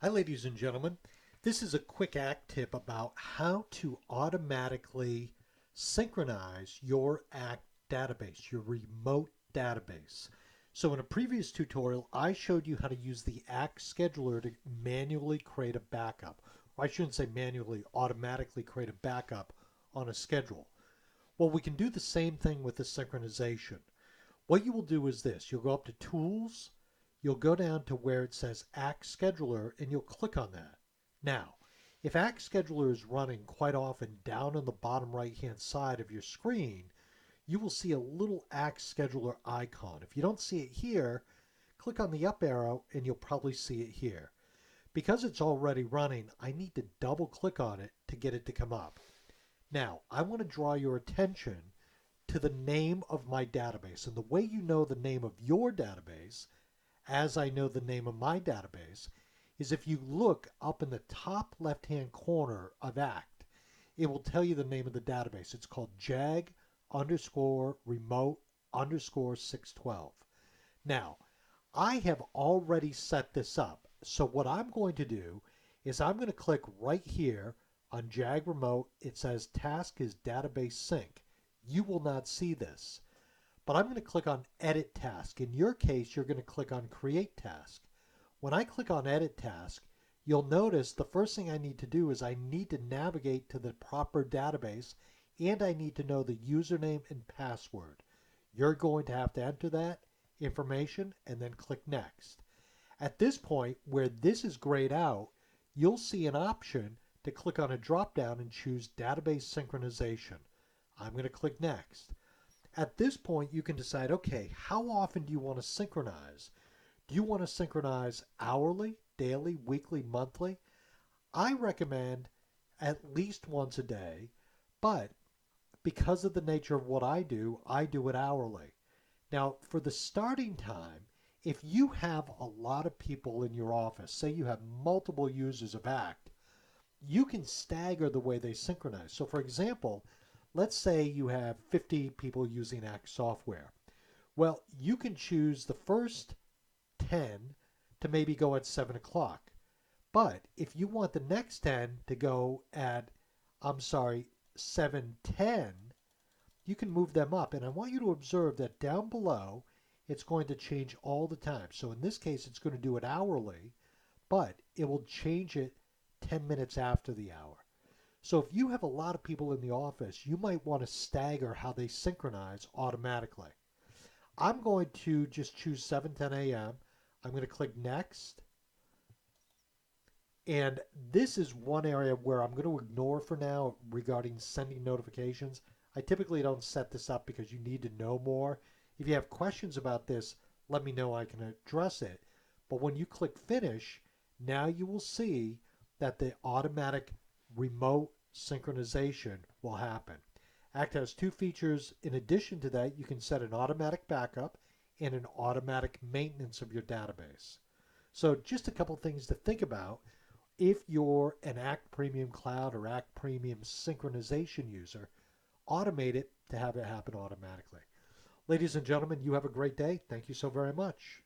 Hi, ladies and gentlemen. This is a quick act tip about how to automatically synchronize your Act database, your remote database. So in a previous tutorial, I showed you how to use the Act scheduler to manually create a backup. Or I shouldn't say manually, automatically create a backup on a schedule. Well, we can do the same thing with the synchronization. What you will do is this. You'll go up to Tools, you'll go down to where it says Act Scheduler, and you'll click on that. Now, if Act Scheduler is running, quite often down on the bottom right-hand side of your screen, you will see a little Act Scheduler icon. If you don't see it here, click on the up arrow and you'll probably see it here. Because it's already running, I need to double click on it to get it to come up. Now, I want to draw your attention to the name of my database. And the way you know the name of your database, as I know the name of my database, is if you look up in the top left-hand corner of ACT, it will tell you the name of the database. It's called jag underscore remote underscore 612. Now, I have already set this up. So what I'm going to do is I'm going to click right here on Jag Remote. It says task is database sync. You will not see this. But I'm going to click on Edit Task. In your case, you're going to click on Create Task. When I click on Edit Task, you'll notice the first thing I need to do is I need to navigate to the proper database, and I need to know the username and password. You're going to have to enter that information and then click Next. At this point, where this is grayed out, you'll see an option to click on a drop down and choose Database Synchronization. I'm going to click Next. At this point, you can decide, okay, how often do you want to synchronize? Do you want to synchronize hourly, daily, weekly, monthly? I recommend at least once a day, but because of the nature of what I do it hourly. Now, for the starting time, if you have a lot of people in your office, say you have multiple users of ACT, you can stagger the way they synchronize. So for example, let's say you have 50 people using ACT software. Well, you can choose the first 10 to maybe go at 7 o'clock. But if you want the next 10 to go at, 7:10, you can move them up. And I want you to observe that down below, it's going to change all the time. So in this case, it's going to do it hourly, but it will change it 10 minutes after the hour. So if you have a lot of people in the office, you might want to stagger how they synchronize automatically. I'm going to just choose 7:10 a.m. I'm going to click Next. And this is one area where I'm going to ignore for now regarding sending notifications. I typically don't set this up because you need to know more. If you have questions about this, let me know. I can address it. But when you click Finish, now you will see that the automatic remote synchronization will happen. ACT has two features. In addition to that, you can set an automatic backup and an automatic maintenance of your database. So just a couple things to think about if you're an ACT Premium Cloud or ACT Premium Synchronization user. Automate it to have it happen automatically. Ladies and gentlemen, you have a great day. Thank you so very much.